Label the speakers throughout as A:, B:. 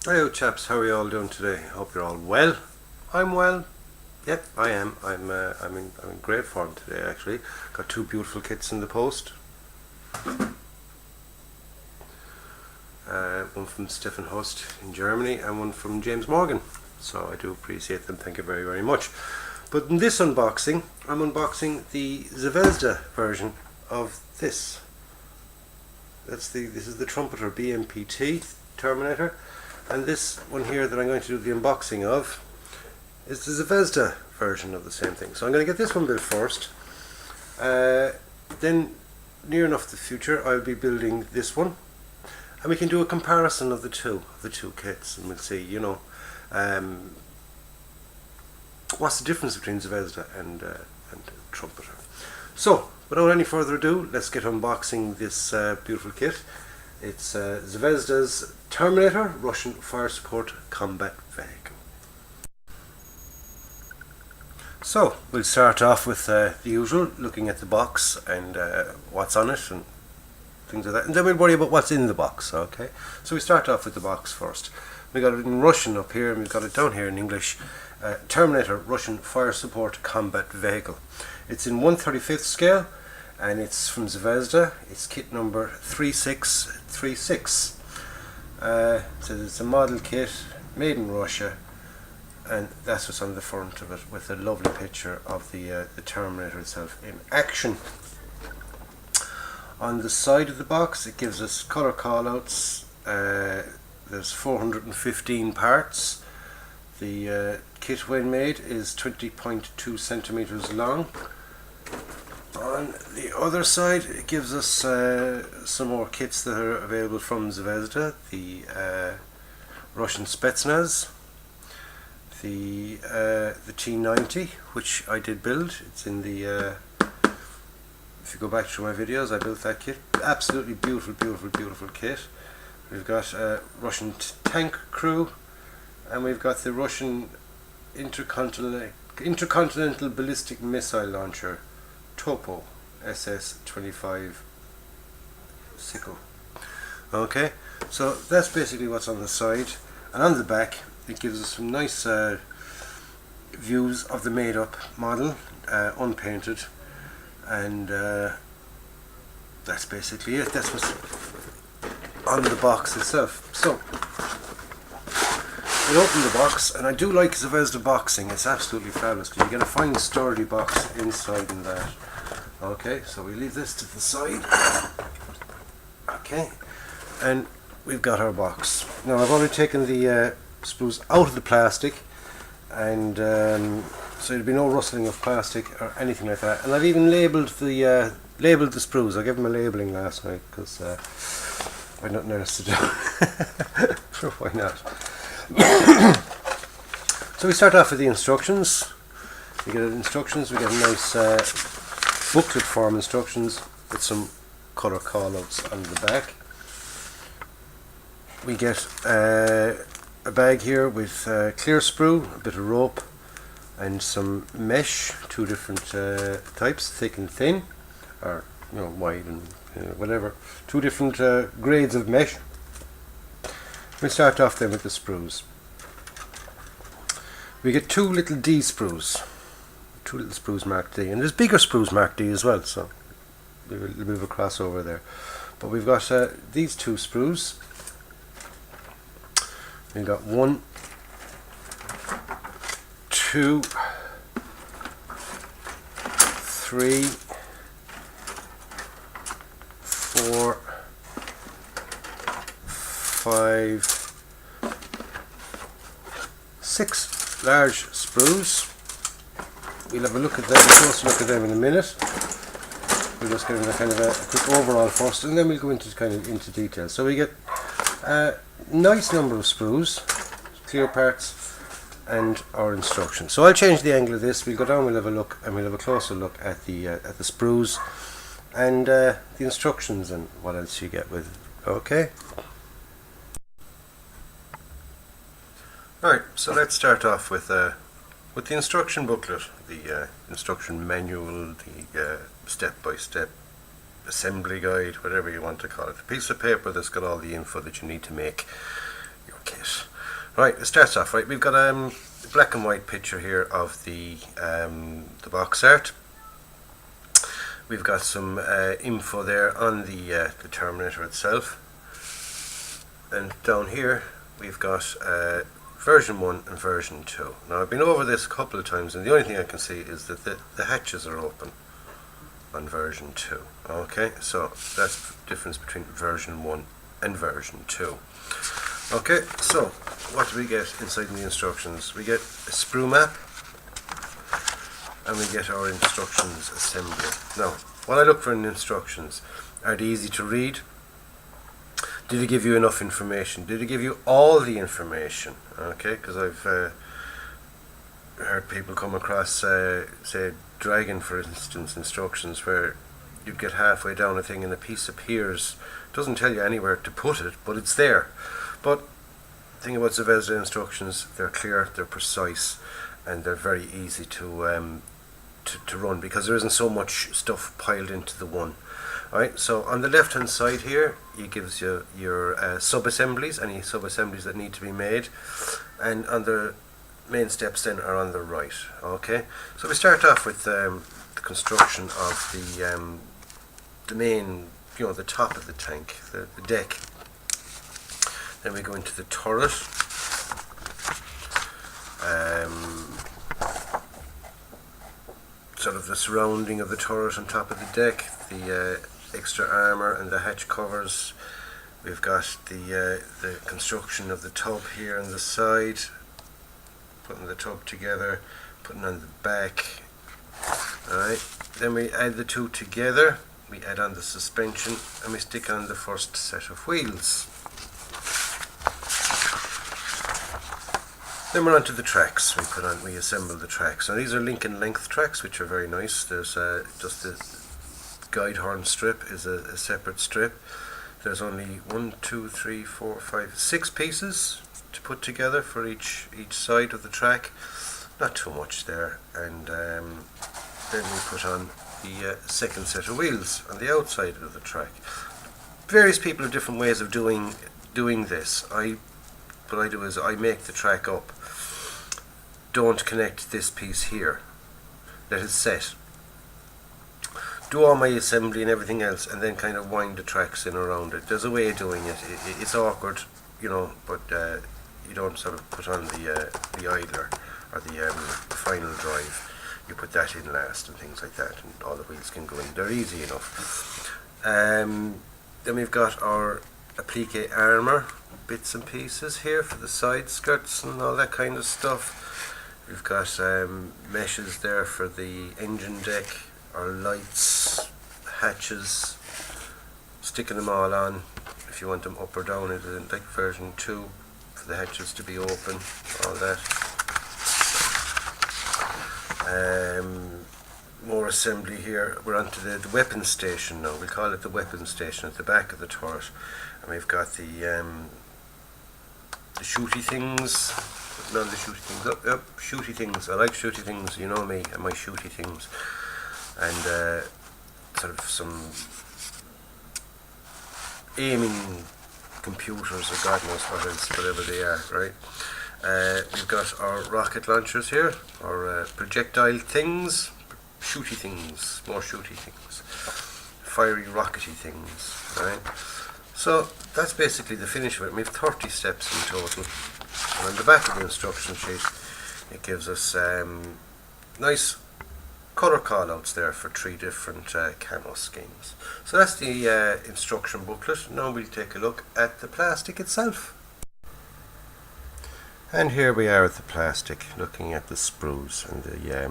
A: Hello chaps, how are you all doing today? Hope you're all well. I'm well. Yep, I am. I'm in great form today actually. Got two beautiful kits in the post. One from Stefan Host in Germany and one from James Morgan. So I do appreciate them, thank you very, very much. But in this unboxing, I'm unboxing the Zvezda version of this. This is the Trumpeter BMPT Terminator. And this one here that I'm going to do the unboxing of is the Zvezda version of the same thing. So I'm going to get this one built first. Then, near enough the future, I'll be building this one. And we can do a comparison of the two kits, and we'll see, what's the difference between Zvezda and Trumpeter. So, without any further ado, let's get unboxing this beautiful kit. It's Zvezda's Terminator Russian Fire Support Combat Vehicle. So, we'll start off with the usual, looking at the box and what's on it and things like that, and then we'll worry about what's in the box, okay? So we start off with the box first. We got it in Russian up here, and we've got it down here in English. Terminator Russian Fire Support Combat Vehicle. It's in 1/35 scale, and it's from Zvezda. It's kit number 3636. So it's a model kit made in Russia, and that's what's on the front of it, with a lovely picture of the Terminator itself in action. On the side of the box, it gives us colour callouts. There's 415 parts. The kit, when made, is 20.2 centimeters long. On the other side, it gives us some more kits that are available from Zvezda. The Russian Spetsnaz, the T90, which I did build. It's in the if you go back to my videos, I built that kit. Absolutely beautiful, beautiful, beautiful kit. We've got Russian tank crew, and we've got the Russian intercontinental ballistic missile launcher Topo SS-25 Sickle. Okay, so that's basically what's on the side, and on the back it gives us some nice views of the made up model, unpainted, and that's basically it. That's what's on the box itself. So we open the box, and I do like Zvezda boxing. It's absolutely fabulous. You get a fine sturdy box inside in that. Okay, so we leave this to the side. Okay, and we've got our box. Now I've already taken the sprues out of the plastic, and so there'll be no rustling of plastic or anything like that. And I've even labelled the sprues. I gave them a labelling last night because I've nothing else to do. Sure, why not? So we start off with the instructions. We get instructions. We get a nice booklet form instructions with some colour callouts on the back. We get a bag here with clear sprue, a bit of rope, and some mesh, two different types, thick and thin, or wide and whatever, two different grades of mesh. We start off then with the sprues. We get two little D sprues, two little sprues marked D, and there's bigger sprues marked D as well, so a little bit of a crossover there. But we've got these two sprues. We've got 1, 2, 3, 4, 5, 6 large sprues. We'll have a look at them, a closer look at them in a minute. We'll just get a kind of a quick overall first, and then we'll go into into detail. So we get a nice number of sprues, clear parts, and our instructions. So I'll change the angle of this. We'll go down, we'll have a look, and we'll have a closer look at the sprues and the instructions and what else you get with it. Okay. Alright, so let's start off with the instruction booklet, the instruction manual, the step-by-step assembly guide, whatever you want to call it. A piece of paper that's got all the info that you need to make your kit. Right, it starts off right. We've got a black and white picture here of the box art. We've got some info there on the Terminator itself, and down here we've got version 1 and version 2. Now I've been over this a couple of times, and the only thing I can see is that the hatches are open on version 2. Okay, so that's the difference between version 1 and version 2. Okay, so what do we get inside the instructions? We get a sprue map, and we get our instructions assembly. Now, what I look for in instructions, are they easy to read? Did it give you enough information? Did it give you all the information? Okay, because I've heard people come across, say, Dragon, for instance, instructions where you get halfway down a thing and a piece appears. It doesn't tell you anywhere to put it, but it's there. But the thing about Zvezda instructions, they're clear, they're precise, and they're very easy to run, because there isn't so much stuff piled into the one. Alright, so on the left hand side here, it gives you your sub-assemblies, any sub-assemblies that need to be made, and on the main steps then are on the right. Okay, so we start off with the construction of the main, the top of the tank, the deck. Then we go into the turret, sort of the surrounding of the turret on top of the deck, the extra armour and the hatch covers. We've got the construction of the tub here on the side, putting the tub together, putting on the back. Alright, then we add the two together, we add on the suspension, and we stick on the first set of wheels. Then we're on to the tracks. We assemble the tracks. Now these are link and length tracks, which are very nice. There's just the guide horn strip is a separate strip. There's only 6 pieces to put together for each side of the track. Not too much there. And then we put on the second set of wheels on the outside of the track. Various people have different ways of doing this. What I do is I make the track up. Don't connect this piece here. Let it set. Do all my assembly and everything else, and then kind of wind the tracks in around it. There's a way of doing it. It's awkward, but you don't sort of put on the idler or the final drive. You put that in last and things like that, and all the wheels can go in. They're easy enough. Then we've got our applique armour bits and pieces here for the side skirts and all that kind of stuff. We've got meshes there for the engine deck, our lights, hatches, sticking them all on if you want them up or down, like version 2, for the hatches to be open, all that. More assembly here. We're onto the weapons station now. We call it the weapons station at the back of the turret, and we've got the shooty things. None of the shooty things up. Yep, shooty things. I like shooty things. You know me and my shooty things. And sort of some aiming computers, or God knows what else, whatever they are, right? We've got our rocket launchers here, our projectile things, shooty things, more shooty things, fiery rockety things, right? So that's basically the finish of it. We have 30 steps in total, and on the back of the instruction sheet it gives us nice colour callouts there for 3 different camo schemes. So that's the instruction booklet. Now we'll take a look at the plastic itself. And here we are at the plastic, looking at the sprues and the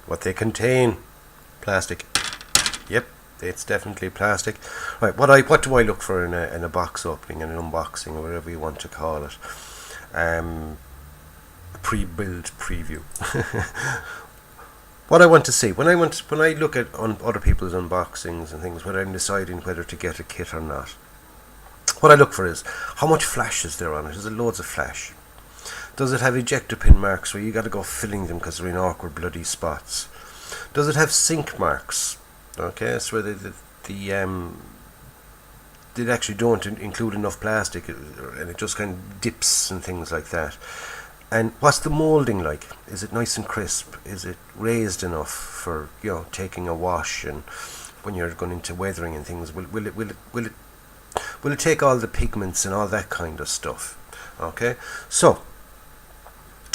A: what they contain. Plastic. Yep, it's definitely plastic. Right, what do I look for in a box opening and an unboxing, or whatever you want to call it? A pre-build preview. What I want to see when I look at other people's unboxings and things, when I'm deciding whether to get a kit or not, what I look for is how much flash is there on it. Is it loads of flash? Does it have ejector pin marks where you got to go filling them because they're in awkward bloody spots? Does it have sink marks? Okay, that's where the they actually don't include enough plastic, and it just kind of dips and things like that. And what's the moulding like? Is it nice and crisp? Is it raised enough for, you know, taking a wash, and when you're going into weathering and things, will it take all the pigments and all that kind of stuff? Okay, so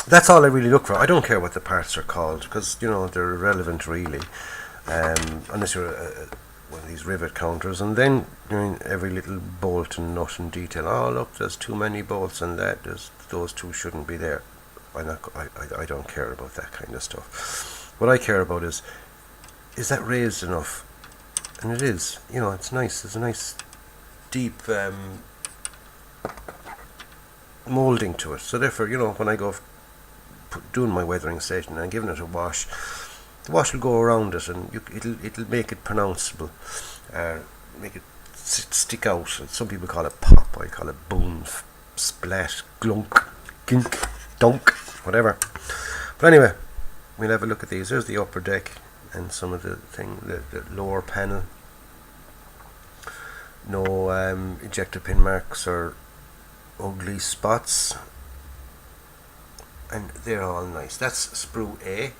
A: that's all I really look for. I don't care what the parts are called, because, you know, they're irrelevant really, unless you're one of these rivet counters, and then, you know, every little bolt and nut and detail. Oh look, there's too many bolts on that. Those two shouldn't be there. I don't care about that kind of stuff. What I care about is that raised enough? And it is. You know, it's nice. There's a nice deep moulding to it. So therefore, you know, when I go doing my weathering station and giving it a wash, the wash will go around it, and it'll make it pronounceable, make it stick out. Some people call it pop. I call it boom, splat, glunk, gink, dunk, whatever. But anyway, we'll have a look at these. There's the upper deck and some of the lower panel. No ejector pin marks or ugly spots, and they're all nice. That's sprue A,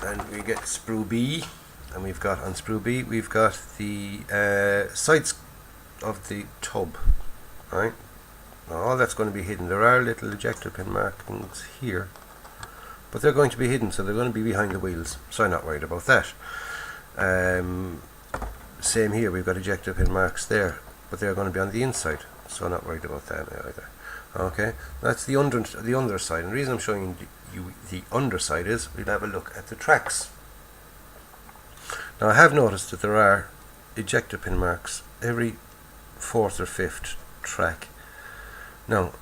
A: and we get sprue B, and we've got on sprue B we've got the sides of the tub, right? Now all that's going to be hidden. There are little ejector pin markings here, but they're going to be hidden, so they're going to be behind the wheels, so I'm not worried about that. Same here, we've got ejector pin marks there, but they're going to be on the inside, so I'm not worried about that either. Okay, that's the underside, and the reason I'm showing you the underside is we'll have a look at the tracks. Now I have noticed that there are ejector pin marks every 4th or 5th track. Now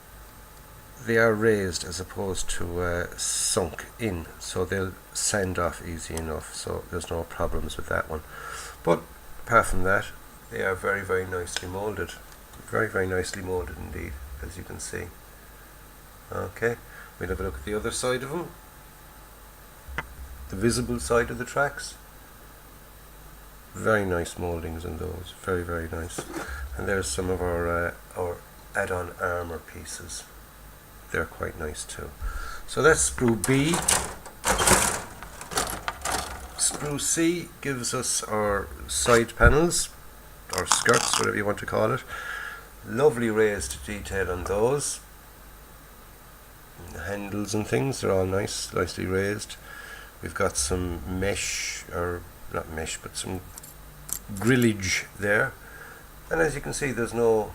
A: they are raised as opposed to sunk in, so they'll sand off easy enough, so there's no problems with that one. But apart from that, they are very, very nicely moulded. Very, very nicely moulded indeed, as you can see. Okay, we'll have a look at the other side of them, the visible side of the tracks. Very nice mouldings in those, very, very nice. And there's some of our add-on armour pieces. They're quite nice too. So that's sprue B. Sprue C gives us our side panels, or skirts, whatever you want to call it. Lovely raised detail on those. And the handles and things, they're all nicely raised. We've got some mesh, or not mesh, but some grillage there. And as you can see, there's no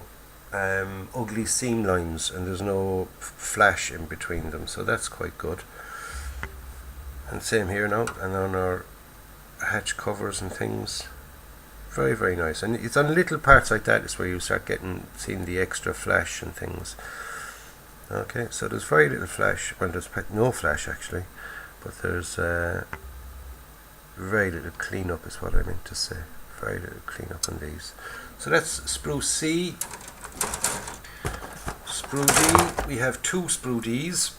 A: ugly seam lines, and there's no flash in between them, so that's quite good. And same here now, and on our hatch covers and things, very, very nice. And it's on little parts like that is where you start seeing the extra flash and things. Okay, so there's very little flash. Well, there's no flash actually, but there's very little cleanup is what I meant to say. Very little cleanup on these. So that's sprue C. Sprue D, we have two sprue Ds.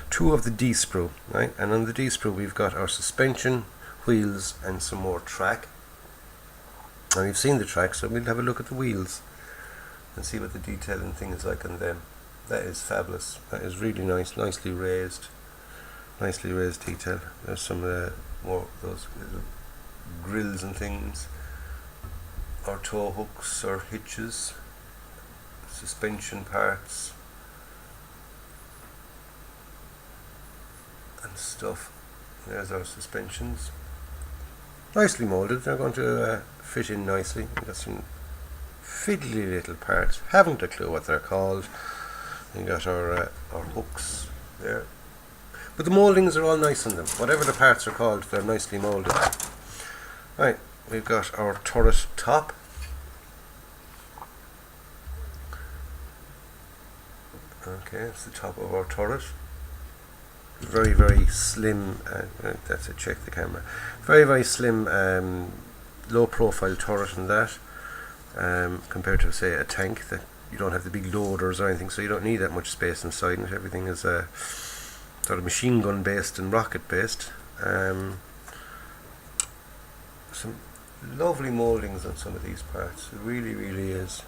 A: Two of the D sprue, right? And on the D sprue we've got our suspension, wheels, and some more track. Now we've seen the track, so we'll have a look at the wheels and see what the detail and things like on them. That is fabulous. That is really nice, nicely raised detail. There's some more of those little grills and things, or tow hooks or hitches, suspension parts and stuff. There's our suspensions, nicely moulded. They're going to fit in nicely. We've got some fiddly little parts, haven't a clue what they're called. We got our hooks there, but the mouldings are all nice on them. Whatever the parts are called, they're nicely moulded. Right, we've got our turret top. Okay, it's the top of our turret. Very, very slim. That's it. Check the camera. Very, very slim, low profile turret in that, compared to, say, a tank that you don't have the big loaders or anything, so you don't need that much space inside it. Everything is sort of machine gun based and rocket based. lovely mouldings on some of these parts. It really, really is.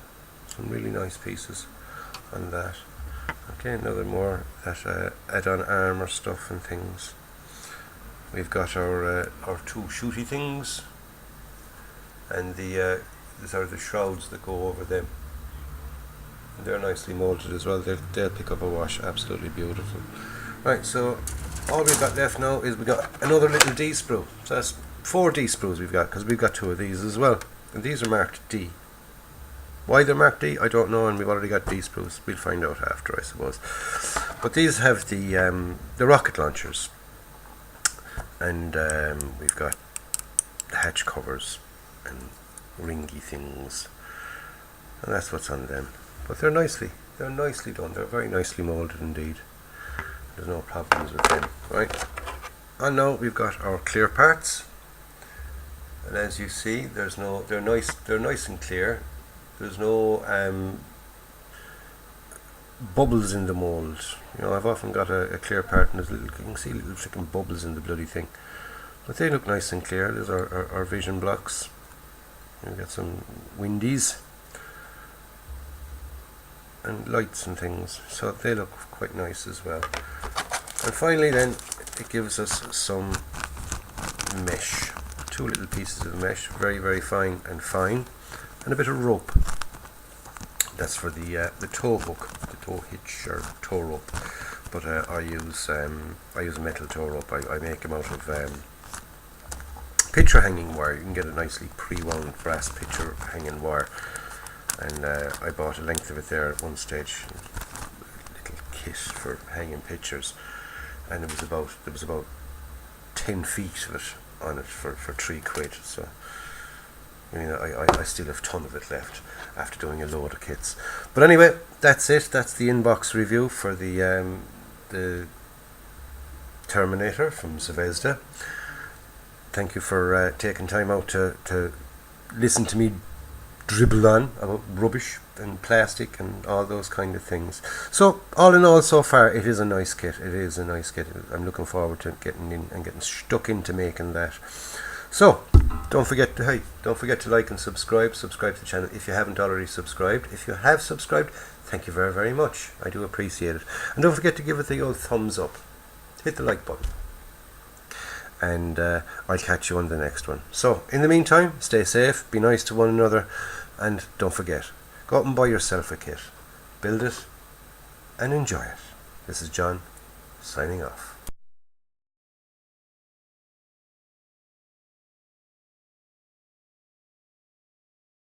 A: Some really nice pieces on that. Okay, another more that add-on armour stuff and things. We've got our two shooty things, and these are the shrouds that go over them. And they're nicely moulded as well. They'll pick up a wash. Absolutely beautiful. Right, so all we've got left now is we've got another little D sprue. So that's 4 D sprues we've got, because we've got 2 of these as well. And these are marked D. Why they're marked D, I don't know, and we've already got D sprues. We'll find out after, I suppose. But these have the rocket launchers. And we've got the hatch covers and ringy things. And that's what's on them. But they're nicely done. They're very nicely moulded indeed. There's no problems with them, right? And now we've got our clear parts. And as you see, they're nice and clear. There's no bubbles in the mould. You know, I've often got a clear part and you can see little freaking bubbles in the bloody thing. But they look nice and clear. There's our vision blocks. We've got some windies and lights and things, so they look quite nice as well. And finally then, it gives us some mesh. 2 little pieces of mesh, very, very fine, and a bit of rope. That's for the tow hook, the tow hitch or tow rope. But I use a metal tow rope. I make them out of picture hanging wire. You can get a nicely pre-wound brass picture hanging wire. And I bought a length of it there at one stage, a little kit for hanging pictures, and there was about 10 feet of it on it for £3. So I mean, I still have a ton of it left after doing a load of kits. But anyway, that's it. That's the inbox review for the Terminator from Zvezda. Thank you for taking time out to listen to me dribble on about rubbish and plastic and all those kind of things. So all in all, so far it is a nice kit. I'm looking forward to getting in and getting stuck into making that. So don't forget to like and subscribe to the channel if you haven't already subscribed. If you have subscribed, thank you very, very much. I do appreciate it. And don't forget to give it the old thumbs up. Hit the like button. And I'll catch you on the next one. So in the meantime, stay safe, be nice to one another, and don't forget, go out and buy yourself a kit, build it and enjoy it. This is John signing off.